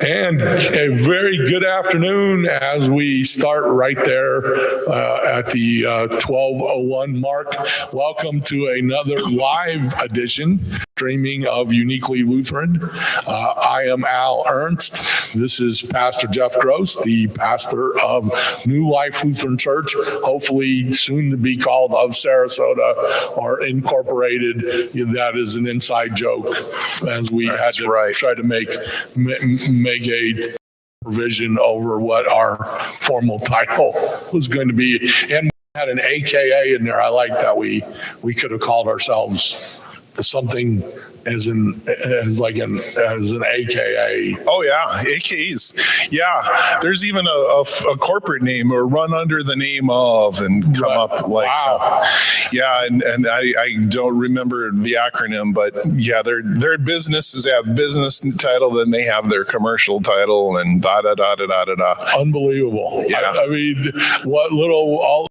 And a very good afternoon as we start right there at the 12:01 mark. Welcome to another live edition streaming of Uniquely Lutheran. I am Al Ernst. This is Pastor Jeff Gross, the pastor of New Life Lutheran Church, hopefully soon to be called of Sarasota or Incorporated. That is an inside joke, as we had to try to make a provision over what our formal title was going to be. And we had an AKA in there. I like that we could have called ourselves something as an AKA. Oh yeah, AKAs. Yeah, there's even a corporate name or run under the name of and come up like. Wow. Yeah, and I don't remember the acronym, but yeah, their businesses have business title, then they have their commercial title, and da da da da da da da. Unbelievable. Yeah. I mean, what little all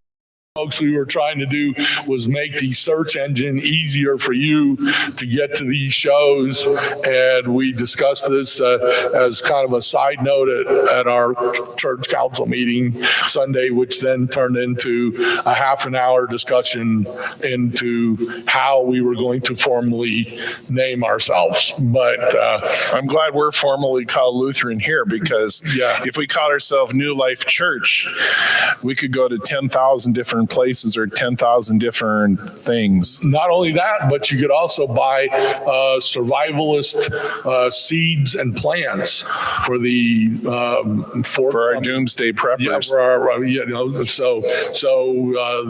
folks we were trying to do was make the search engine easier for you to get to these shows. And we discussed this as kind of a side note at our church council meeting Sunday, which then turned into a half an hour discussion into how we were going to formally name ourselves. But I'm glad we're formally called Lutheran here, because yeah, if we called ourselves New Life Church, we could go to 10,000 different places or 10,000 different things. Not only that, but you could also buy survivalist seeds and plants for the for our doomsday preppers. Yeah, for our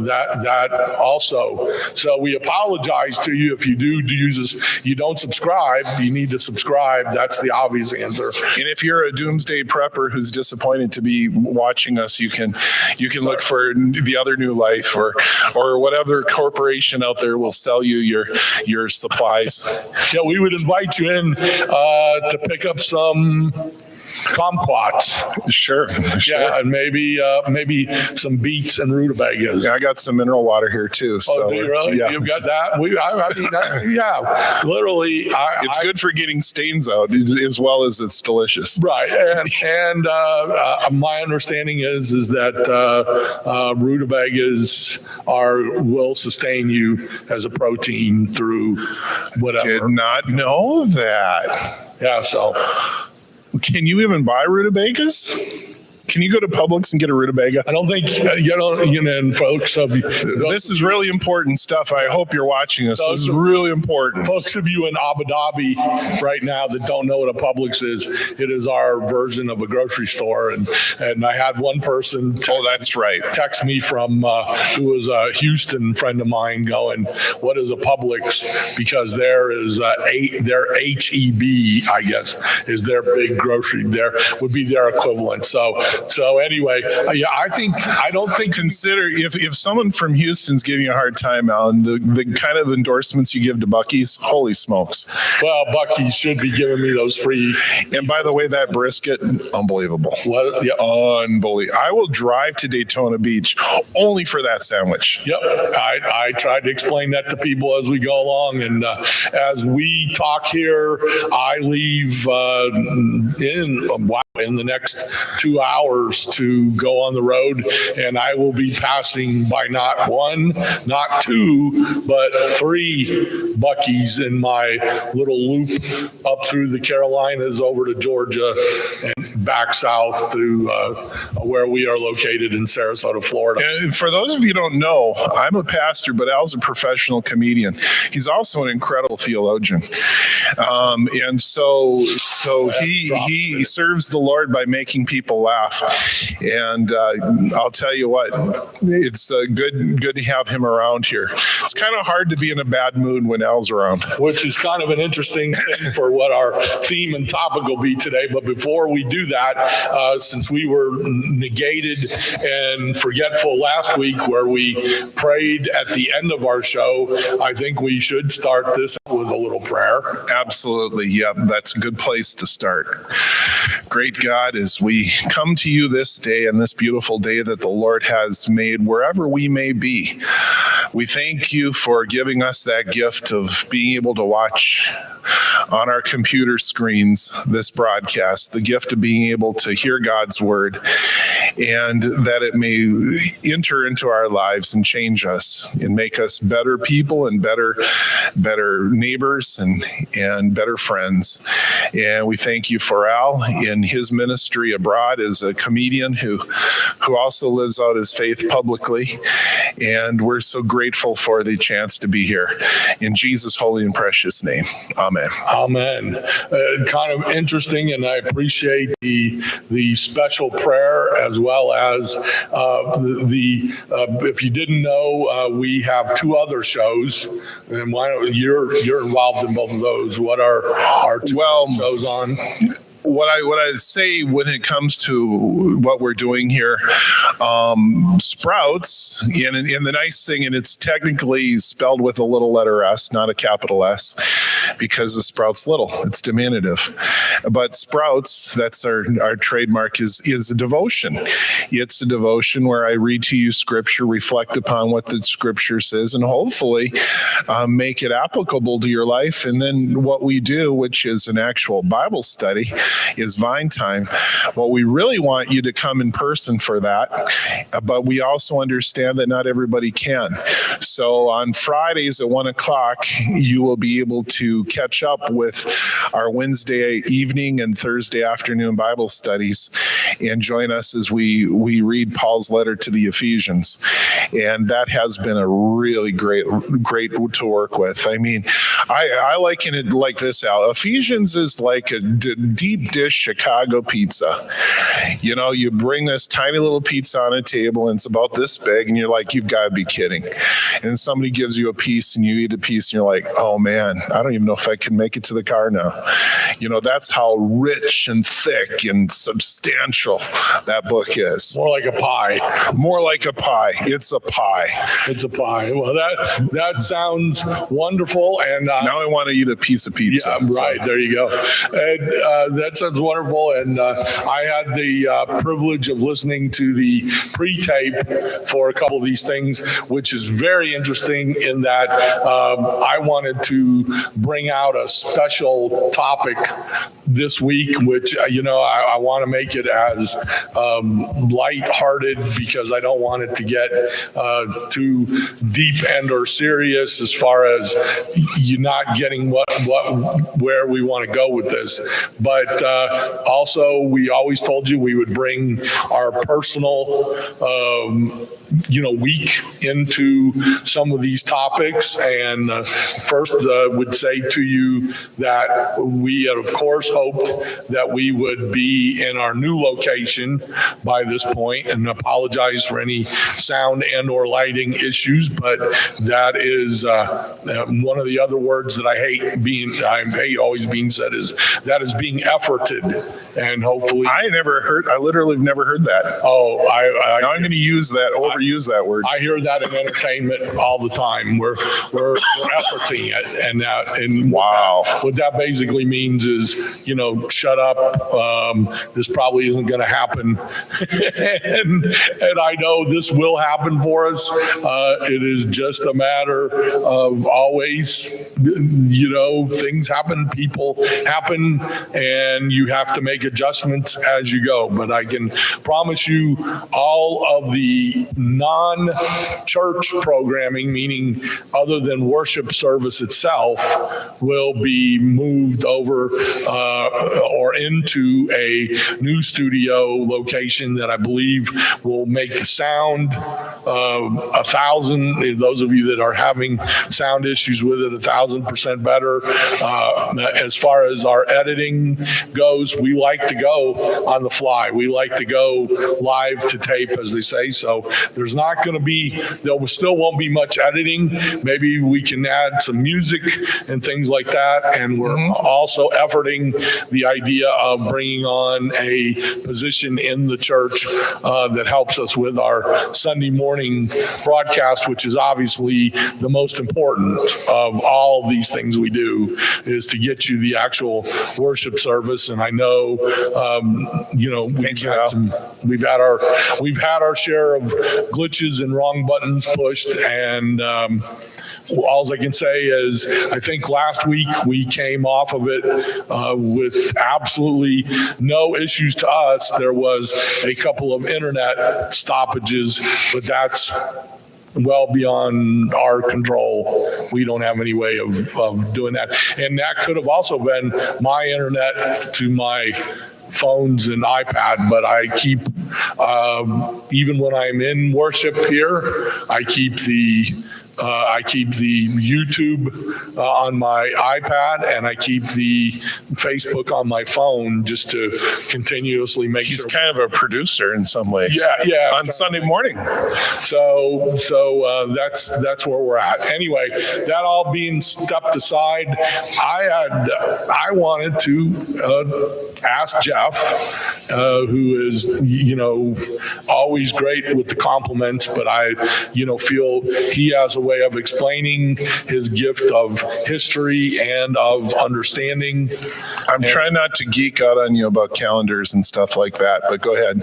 that also. So we apologize to you if you do use this. You don't subscribe. You need to subscribe. That's the obvious answer. And if you're a doomsday prepper who's disappointed to be watching us, you can look for the other New Life or whatever corporation out there will sell you your supplies. Yeah, we would invite you in to pick up some kumquats. Sure. Yeah, and maybe some beets and rutabagas. Yeah, I got some mineral water here too. So, oh, do you really? Yeah. You've got that? Yeah, literally. It's good for getting stains out as well as it's delicious. Right, and my understanding is that rutabagas will sustain you as a protein through whatever. Did not know that. Yeah, so. Can you even buy rutabagas? Can you go to Publix and get a rutabaga? I don't think, and folks. This is really important stuff. I hope you're watching us. This is really important. Folks of you in Abu Dhabi right now that don't know what a Publix is, it is our version of a grocery store. And I had one person text me from who was a Houston friend of mine going, what is a Publix? Because there is their HEB, I guess, is their big grocery. There would be their equivalent. So anyway, yeah, I don't think consider if someone from Houston's giving you a hard time, Alan, the kind of endorsements you give to Buc-ee's, holy smokes. Well, Buc-ee's should be giving me those free. And by the way, that brisket, unbelievable. What? Yep. Unbelievable. I will drive to Daytona Beach only for that sandwich. Yep. I tried to explain that to people as we go along. And as we talk here, I leave in the next 2 hours to go on the road, and I will be passing by not one, not two, but 3 Buc-ee's in my little loop up through the Carolinas over to Georgia and back south through where we are located in Sarasota, Florida. And for those of you who don't know, I'm a pastor, but Al's a professional comedian. He's also an incredible theologian. And so he serves the Lord by making people laugh. And I'll tell you what, it's good to have him around here. It's kind of hard to be in a bad mood when Al's around. Which is kind of an interesting thing for what our theme and topic will be today. But before we do that, since we were negated and forgetful last week where we prayed at the end of our show, I think we should start this with a little prayer. Absolutely. Yeah, that's a good place to start. Great God, as we come to to you this day and this beautiful day that the Lord has made, wherever we may be. We thank you for giving us that gift of being able to watch on our computer screens this broadcast, the gift of being able to hear God's word, and that it may enter into our lives and change us and make us better people and better neighbors and better friends. And we thank you for Al in his ministry abroad as a comedian who also lives out his faith publicly. And we're so grateful for the chance to be here. In Jesus' holy and precious name, amen. Amen. Kind of interesting, and I appreciate the special prayer as well as if you didn't know, we have two other shows, and why don't you're involved in both of those? What are our two shows on? What I say when it comes to what we're doing here, Sprouts, and the nice thing, and it's technically spelled with a little letter S, not a capital S, because the Sprouts little, it's diminutive. But Sprouts, that's our trademark, is a devotion. It's a devotion where I read to you scripture, reflect upon what the scripture says, and hopefully make it applicable to your life. And then what we do, which is an actual Bible study, is Vine Time. Well, we really want you to come in person for that, but we also understand that not everybody can. So on Fridays at 1 o'clock, you will be able to catch up with our Wednesday evening and Thursday afternoon Bible studies and join us as we read Paul's letter to the Ephesians. And that has been a really great to work with. I mean, I liken it like this, Al. Ephesians is like a deep dish Chicago pizza. You know, you bring this tiny little pizza on a table and it's about this big, and you're like, you've got to be kidding. And somebody gives you a piece and you eat a piece and you're like, oh man, I don't even know if I can make it to the car now. You know, that's how rich and thick and substantial that book is. More like a pie. More like a pie. It's a pie. It's a pie. Well, that sounds wonderful. And now I want to eat a piece of pizza. Yeah, right. There you go. And that sounds wonderful. And I had the privilege of listening to the pre-tape for a couple of these things, which is very interesting in that I wanted to bring out a special topic this week, which, I want to make it as lighthearted because I don't want it to get too deep and or serious as far as you not getting where we want to go with this. But also, we always told you we would bring our personal week into some of these topics. And first would say to you that we had, of course, hoped that we would be in our new location by this point, and apologize for any sound and or lighting issues, but that is one of the other words that I hate always being said is that is being efforted. And hopefully I literally have never heard that. Oh, now I'm going to overuse that word. I hear that in entertainment all the time. We're efforting it, and wow. What that basically means is, shut up. This probably isn't going to happen, and I know this will happen for us. It is just a matter of always, things happen, people happen, and you have to make adjustments as you go. But I can promise you, all of the non-church programming, meaning other than worship service itself, will be moved over or into a new studio location that I believe will make the sound 1,000. Those of you that are having sound issues with it, 1,000% better. As far as our editing goes, we like to go on the fly. We like to go live to tape, as they say. So There's not going to be, there still won't be much editing. Maybe we can add some music and things like that. And we're also efforting the idea of bringing on a position in the church that helps us with our Sunday morning broadcast, which is obviously the most important of all of these things we do, is to get you the actual worship service. And I know, we've had our share of glitches and wrong buttons pushed, and all I can say is I think last week we came off of it with absolutely no issues to us. There was a couple of internet stoppages, but that's well beyond our control. We don't have any way of doing that. And that could have also been my internet to my phones and iPad, but I keep, even when I'm in worship here, I keep the YouTube on my iPad, and I keep the Facebook on my phone just to continuously make He's sure. kind of a producer in some ways. Yeah. On Sunday morning. So that's where we're at. Anyway, that all being stepped aside, I wanted to ask Jeff, who is, always great with the compliments, but I, feel he has a way of explaining his gift of history and of understanding. I'm trying not to geek out on you about calendars and stuff like that, but go ahead.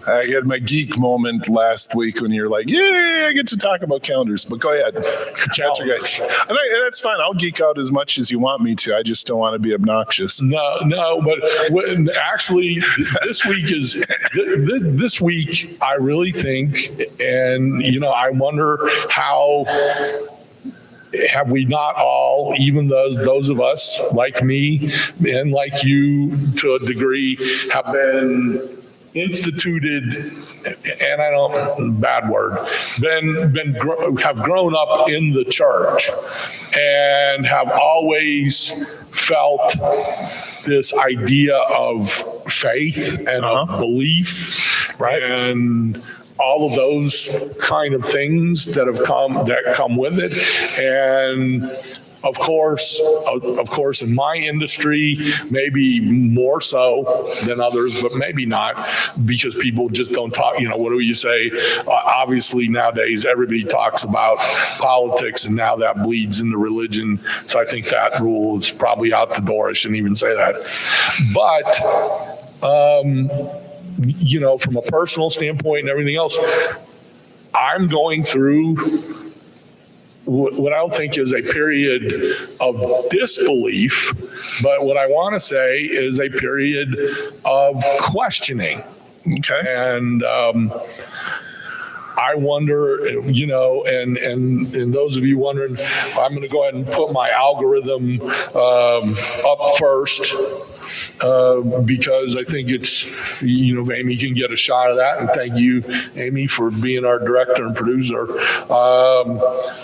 I had my geek moment last week when you're like, "Yay, I get to talk about calendars," but go ahead. That's okay. And that's fine. I'll geek out as much as you want me to. I just don't want to be obnoxious. No, but actually, this week, I really think, and, I wonder how have we not all, even those of us like me and like you to a degree, have been instituted, and I don't, bad word, have grown up in the church and have always felt this idea of faith and of belief, right? And all of those kind of things that come with it. And of course, in my industry, maybe more so than others, but maybe not, because people just don't talk. What do you say? Obviously, nowadays, everybody talks about politics, and now that bleeds into religion. So I think that rule is probably out the door. I shouldn't even say that. But, from a personal standpoint and everything else, I'm going through what I don't think is a period of disbelief, but what I want to say is a period of questioning. Okay. And I wonder, and those of you wondering, I'm going to go ahead and put my algorithm up first. Because I think it's, Amy can get a shot of that. And thank you, Amy, for being our director and producer.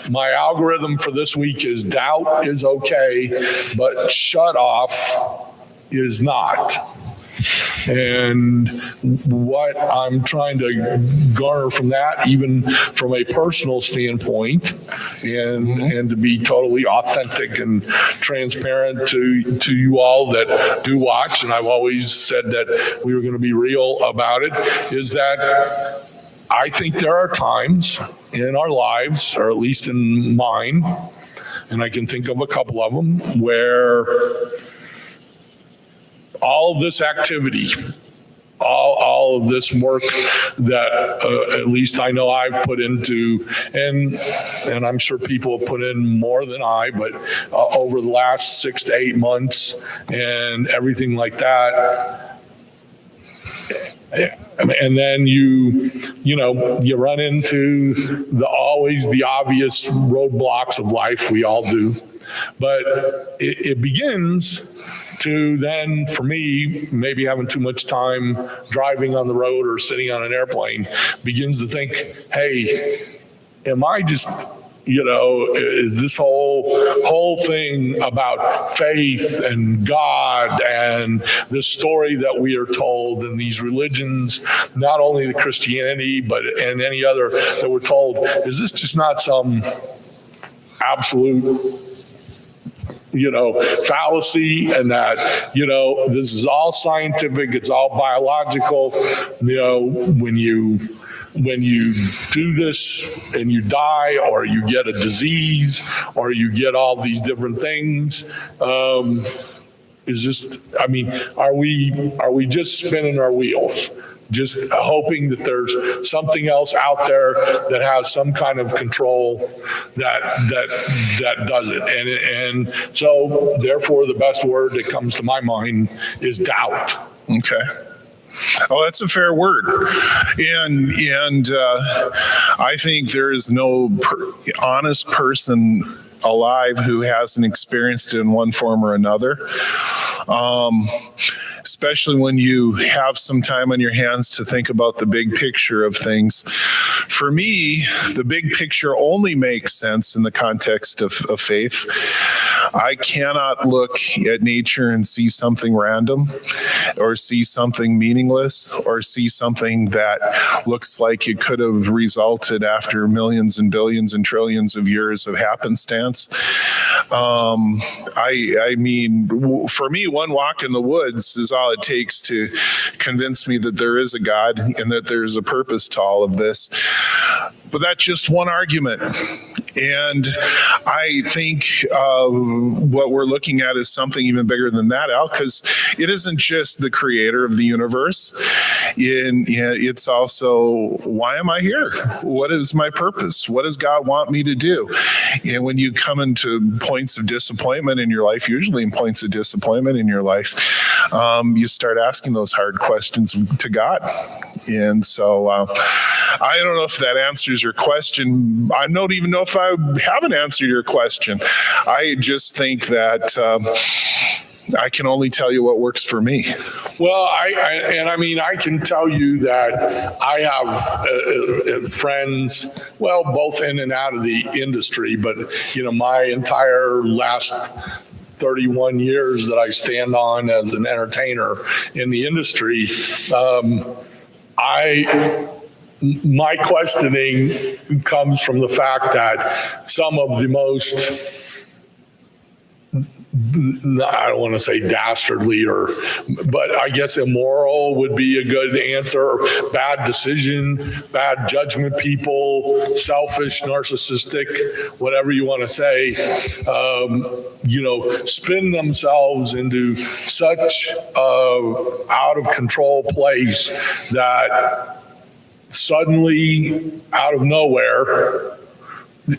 My algorithm for this week is doubt is okay, but shut off is not. And what I'm trying to garner from that, even from a personal standpoint, and to be totally authentic and transparent to you all that do watch, and I've always said that we were going to be real about it, is that I think there are times in our lives, or at least in mine, and I can think of a couple of them, where all of this activity, all of this work that at least I know I've put into, and I'm sure people have put in more than I, but over the last 6 to 8 months and everything like that. And then you run into always the obvious roadblocks of life. We all do, but it begins to then, for me, maybe having too much time driving on the road or sitting on an airplane, begins to think, hey, am I just is this whole thing about faith and God and this story that we are told in these religions, not only the Christianity, but and any other that we're told, is this just not some absolute fallacy, and that, this is all scientific, it's all biological, when you do this and you die, or you get a disease, or you get all these different things, are we just spinning our wheels, just hoping that there's something else out there that has some kind of control that does it? And so therefore the best word that comes to my mind is doubt. Okay. Oh, that's a fair word. And I think there is no honest person alive who hasn't experienced it in one form or another. Especially when you have some time on your hands to think about the big picture of things. For me, the big picture only makes sense in the context of faith. I cannot look at nature and see something random, or see something meaningless, or see something that looks like it could have resulted after millions and billions and trillions of years of happenstance. I mean, for me, one walk in the woods is all it takes to convince me that there is a God and that there's a purpose to all of this. But that's just one argument. And I think what we're looking at is something even bigger than that, Al, because it isn't just the creator of the universe. It's also, why am I here? What is my purpose? What does God want me to do? And when you come into points of disappointment in your life, usually in points of disappointment in your life, you start asking those hard questions to God. And so I don't know if that answers your question. I don't even know if I haven't answered your question. I just think that I can only tell you what works for me. Well, I can tell you that I have friends, well, both in and out of the industry, but, my entire last 31 years that I stand on as an entertainer in the industry, my questioning comes from the fact that some of the most, I don't want to say dastardly, but I guess immoral would be a good answer. Bad decision, bad judgment people, selfish, narcissistic, whatever you want to say, spin themselves into such out of control place that suddenly, out of nowhere,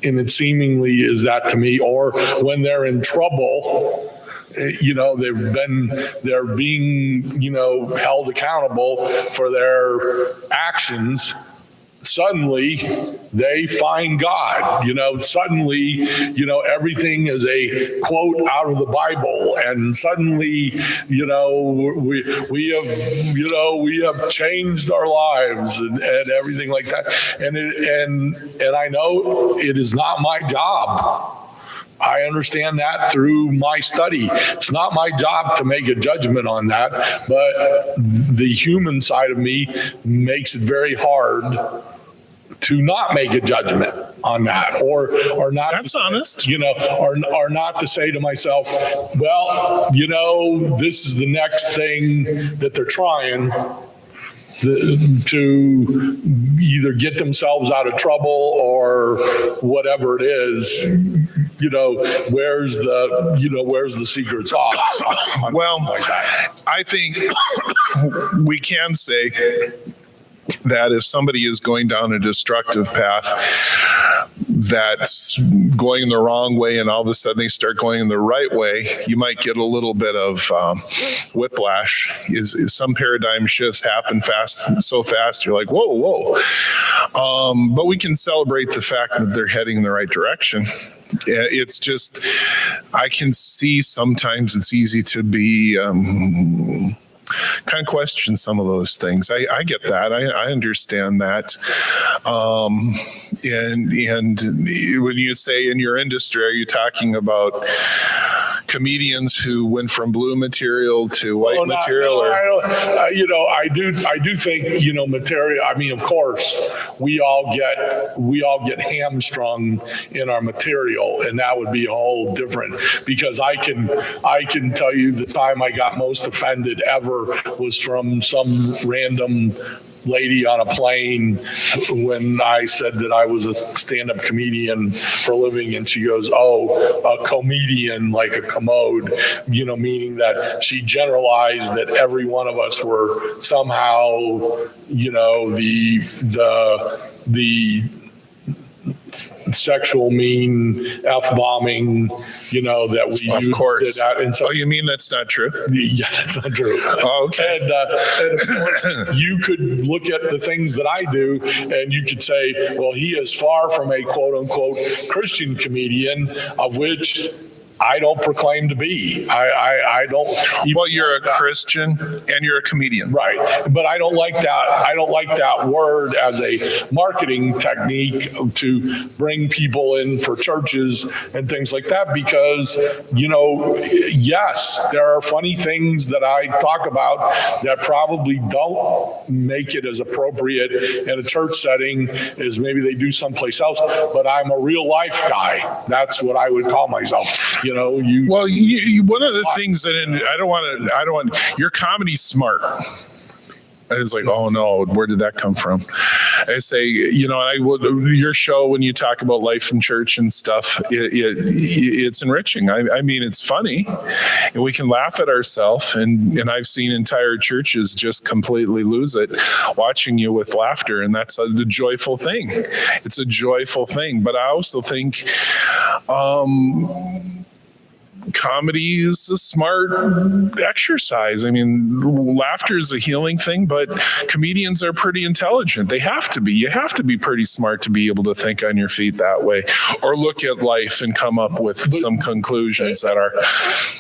and it seemingly is that to me, or when they're in trouble, they're being, held accountable for their actions. Suddenly they find God, suddenly, everything is a quote out of the Bible. And suddenly, we have changed our lives and everything like that. And I know it is not my job. I understand that through my study. It's not my job to make a judgment on that, but the human side of me makes it very hard to not make a judgment on that, or not. That's honest. Or not to say to myself, well, this is the next thing that they're trying to either get themselves out of trouble or whatever it is. Where's the secret sauce? Well, like that. I think we can say that if somebody is going down a destructive path that's going in the wrong way, and all of a sudden they start going in the right way, you might get a little bit of whiplash. Is some paradigm shifts happen so fast, you're like, whoa. But we can celebrate the fact that they're heading in the right direction. It's just, I can see sometimes it's easy to be kind of question some of those things. I get that. I understand that. And when you say in your industry, are you talking about comedians who went from blue material to white material? I do think, material. I mean, of course, we all get hamstrung in our material, and that would be a whole different, because I can tell you the time I got most offended ever was from some random lady on a plane when I said that I was a stand-up comedian for a living, and she goes, "Oh, a comedian, like a commode," meaning that she generalized that every one of us were somehow, the sexual, mean, F-bombing, that we of used. course. And so, you mean that's not true? Yeah, that's not true. Oh, okay. And of course, you could look at the things that I do, and you could say, well, he is far from a quote-unquote Christian comedian, of which I don't proclaim to be. I don't. Well, you're a Christian and you're a comedian, right? But I don't like that. I don't like that word as a marketing technique to bring people in for churches and things like that. Because yes, there are funny things that I talk about that probably don't make it as appropriate in a church setting as maybe they do someplace else. But I'm a real life guy. That's what I would call myself. One of the things that I don't want your comedy's smart. And it's like, oh no, where did that come from? I say, your show, when you talk about life in church and stuff, it's enriching. I mean, it's funny, and we can laugh at ourselves. And I've seen entire churches just completely lose it watching you with laughter, and that's a joyful thing. It's a joyful thing. But I also think, comedy is a smart exercise. I mean, laughter is a healing thing, but comedians are pretty intelligent. They have to be. You have to be pretty smart to be able to think on your feet that way, or look at life and come up with some conclusions that are.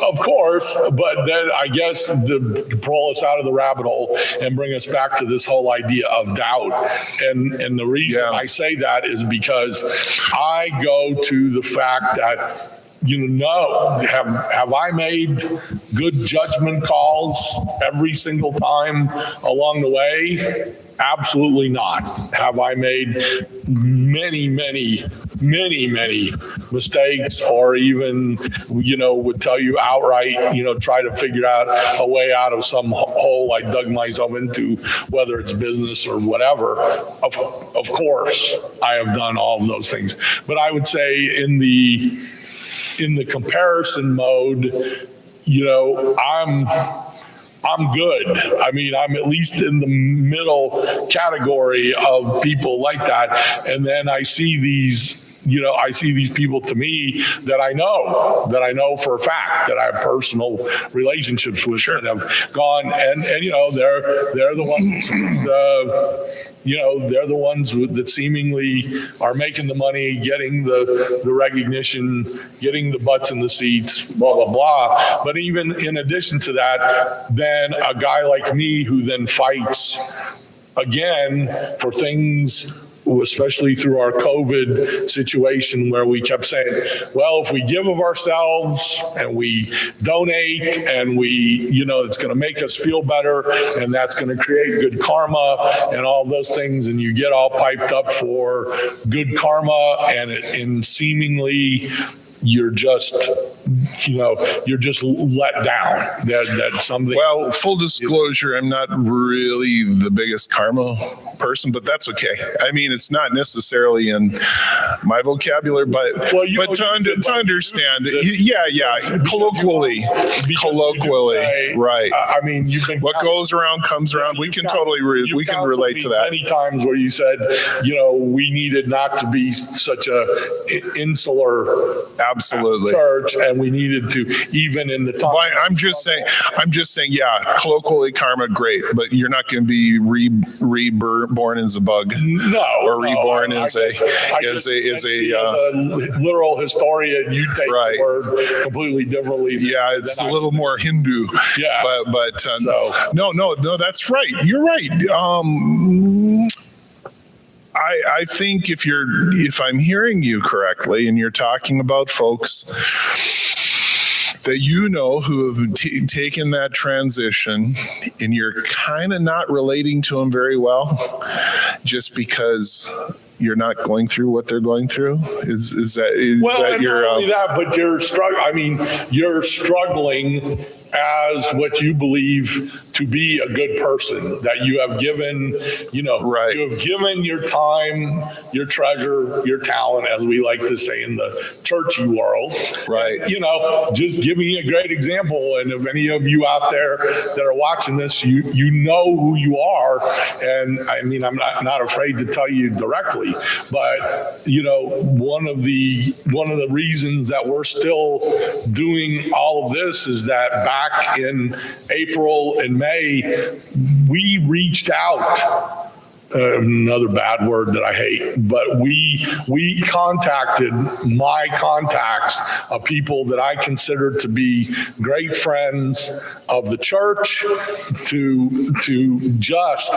Of course, but then I guess to pull us out of the rabbit hole and bring us back to this whole idea of doubt. And the reason I say that is because I go to the fact that, have I made good judgment calls every single time along the way? Absolutely not. Have I made many mistakes, or even, would tell you outright, try to figure out a way out of some hole I dug myself into, whether it's business or whatever? Of course, I have done all of those things. But I would say in the comparison mode, I'm good. I mean, I'm at least in the middle category of people like that. And then I see these people to me that I know for a fact, that I have personal relationships with, that have gone, and they're the ones, they're the ones that seemingly are making the money, getting the recognition, getting the butts in the seats, blah, blah, blah. But even in addition to that, then a guy like me who then fights again for things, especially through our COVID situation, where we kept saying, well, if we give of ourselves and we donate and we, it's going to make us feel better, and that's going to create good karma and all those things. And you get all piped up for good karma, and seemingly you're just let down. That something. Well, full disclosure, I'm not really the biggest karma person, but that's okay. I mean, it's not necessarily in my vocabulary, but to understand, colloquially, right? I mean, what goes around comes around. We can totally relate to that. Many times where you said, we needed not to be such a insular absolutely church, and we needed to, even in the time. Well, I'm just saying, yeah, colloquially karma, great, but you're not going to be reborn as a bug. No, or reborn I as guess as a literal historian, you take right. the word completely differently. Yeah, it's a little more Hindu. Yeah. But no, that's right. You're right. I think if I'm hearing you correctly, and you're talking about folks that who have taken that transition, and you're kind of not relating to them very well, just because you're not going through what they're going through. Is that not only that, but you're struggling. I mean, you're struggling as what you believe to be a good person, that you have given, right. You have given your time, your treasure, your talent, as we like to say in the churchy world. Right. And, just giving a great example. And if any of you out there that are watching this, you know who you are. And I mean, I'm not afraid to tell you directly, but one of the reasons that we're still doing all of this is that back in April and May, we reached out. Another bad word that I hate, but we contacted my contacts of people that I considered to be great friends of the church to just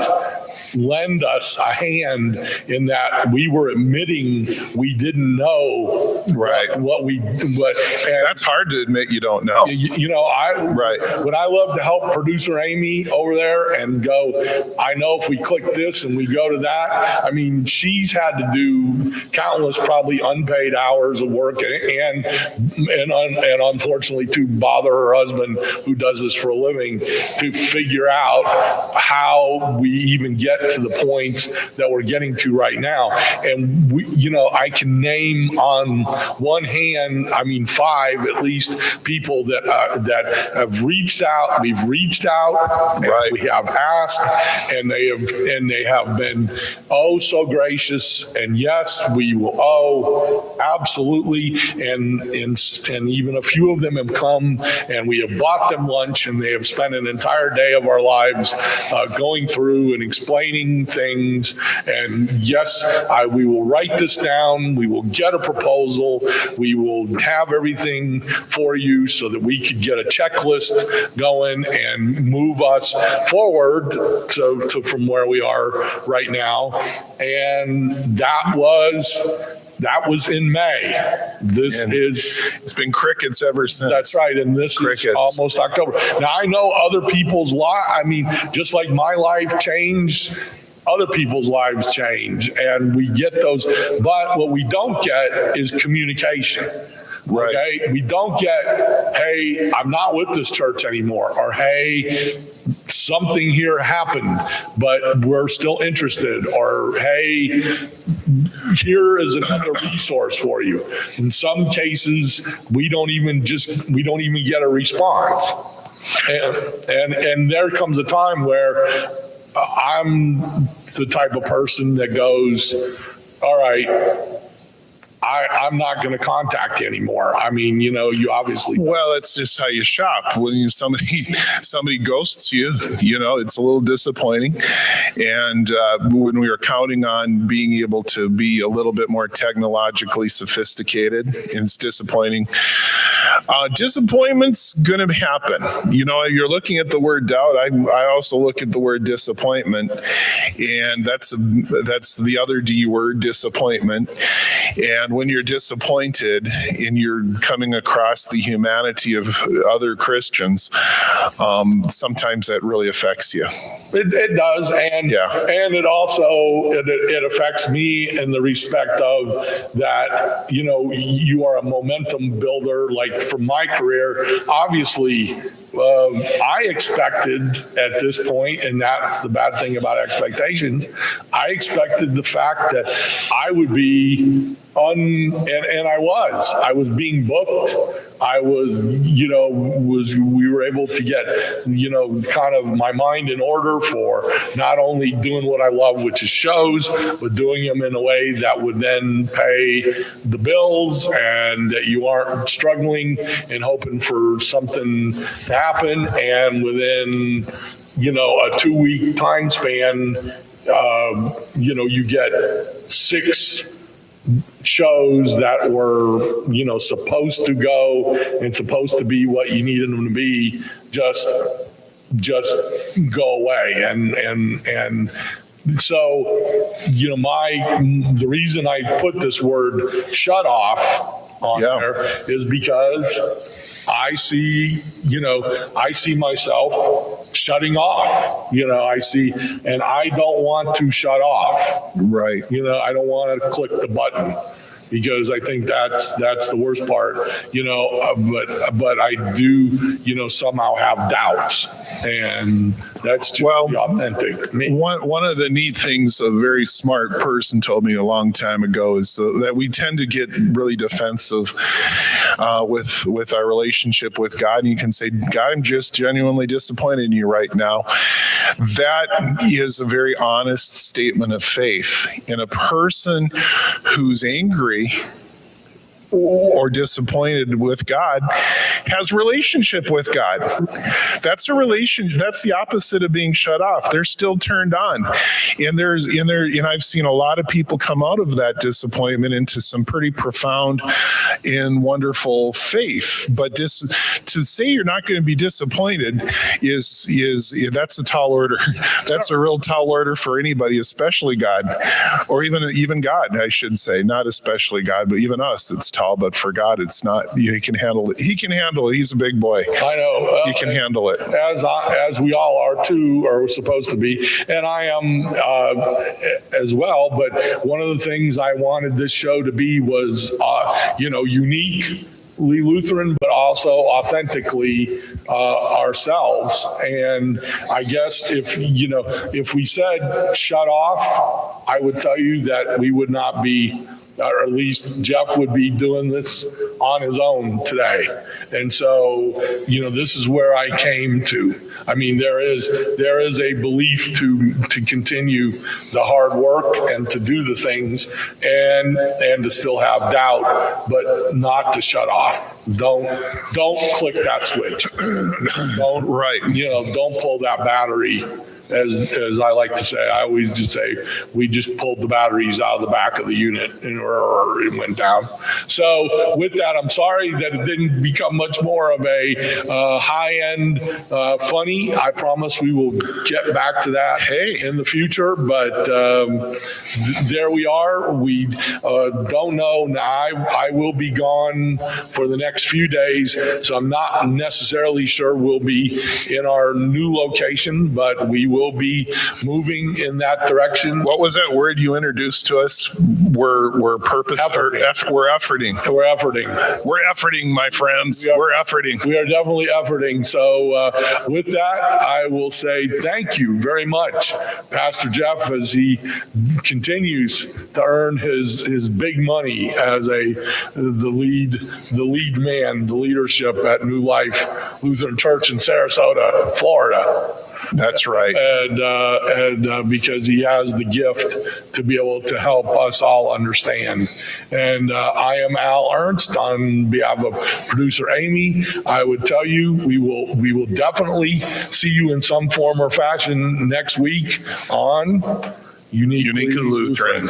lend us a hand, in that we were admitting we didn't know right what and that's hard to admit you don't know. When I love to help producer Amy over there and go, I know if we click this and we go to that, I mean, she's had to do countless probably unpaid hours of work and unfortunately to bother her husband, who does this for a living, to figure out how we even get to the point that we're getting to right now. And I can name on one hand, 5 at least people that have reached out. We've reached out, right. We have asked, and they have been so gracious. And yes, we will absolutely. And even a few of them have come, and we have bought them lunch, and they have spent an entire day of our lives going through and explaining things. And yes, we will write this down. We will get a proposal. We will have everything for you so that we could get a checklist going and move us forward to from where we are right now. And that was in May. It's been crickets ever since. That's right. And this is almost October. Now, I know other people's just like my life changed, other people's lives change, and we get those. But what we don't get is communication. Right. Okay? We don't get, hey, I'm not with this church anymore, or hey, something here happened, but we're still interested, or hey, here is another resource for you. In some cases, we don't even get a response. And there comes a time where I'm the type of person that goes, all right, I'm not going to contact you anymore. I mean, you obviously. Well, it's just how you shop. When somebody ghosts you, it's a little disappointing. And when we were counting on being able to be a little bit more technologically sophisticated, it's disappointing. Disappointment's going to happen. You're looking at the word doubt. I also look at the word disappointment, and that's the other D word, disappointment. And when you're disappointed and you're coming across the humanity of other Christians, sometimes that really affects you. It does, and it also it affects me in the respect of that. You are a momentum builder. Like from my career, obviously. I expected at this point, and that's the bad thing about expectations, I expected the fact that I would be and I was being booked. I was, we were able to get, kind of my mind in order for not only doing what I love, which is shows, but doing them in a way that would then pay the bills and that you aren't struggling and hoping for something to happen. And within, a 2-week time span, you get 6 shows that were, supposed to go and supposed to be what you needed them to be, just go away. And so, the reason I put this word shut off on there is because I see myself shutting off, and I don't want to shut off. Right. I don't want to click the button because I think that's the worst part, but I do, somehow have doubts, and that's just authentic. One of the neat things a very smart person told me a long time ago is that we tend to get really defensive with our relationship with God. And you can say, God, I'm just genuinely disappointed in you right now. That is a very honest statement of faith. And a person who's angry or disappointed with God has relationship with God. That's a relation. That's the opposite of being shut off. They're still turned on, and I've seen a lot of people come out of that disappointment into some pretty profound and wonderful faith. But to say you're not going to be disappointed is that's a tall order. That's a real tall order for anybody, especially God, or even God, I should say, not especially God, but even us. It's tall, but for God, it's not. He can handle it. He can handle it. He's a big boy. I know. He can handle it. As we all are too, or supposed to be, and I am as well. But one of the things I wanted this show to be was, uniquely Lutheran, but also authentically ourselves. And I guess if we said shut off, I would tell you that we would not be, or at least Jeff would be doing this on his own today. And so, this is where I came to. I mean, there is a belief to continue the hard work and to do the things and to still have doubt, but not to shut off. Don't click that switch. Don't pull that battery. As I like to say, I always just say, we just pulled the batteries out of the back of the unit and it went down. So with that, I'm sorry that it didn't become much more of a high-end funny. I promise we will get back to that in the future, but there we are. We don't know. Now, I will be gone for the next few days, so I'm not necessarily sure we'll be in our new location, but we will be moving in that direction. What was that word you introduced to us? We're purposeful. We're efforting. We're efforting. We're efforting, my friends. We're efforting. We are definitely efforting. So with that, I will say thank you very much, Pastor Jeff, as he continues to earn his big money as the lead man, the leadership at New Life Lutheran Church in Sarasota, Florida. That's right. And because he has the gift to be able to help us all understand. And I am Al Ernst on behalf of producer Amy. I would tell you, we will definitely see you in some form or fashion next week on Uniquely Lutheran.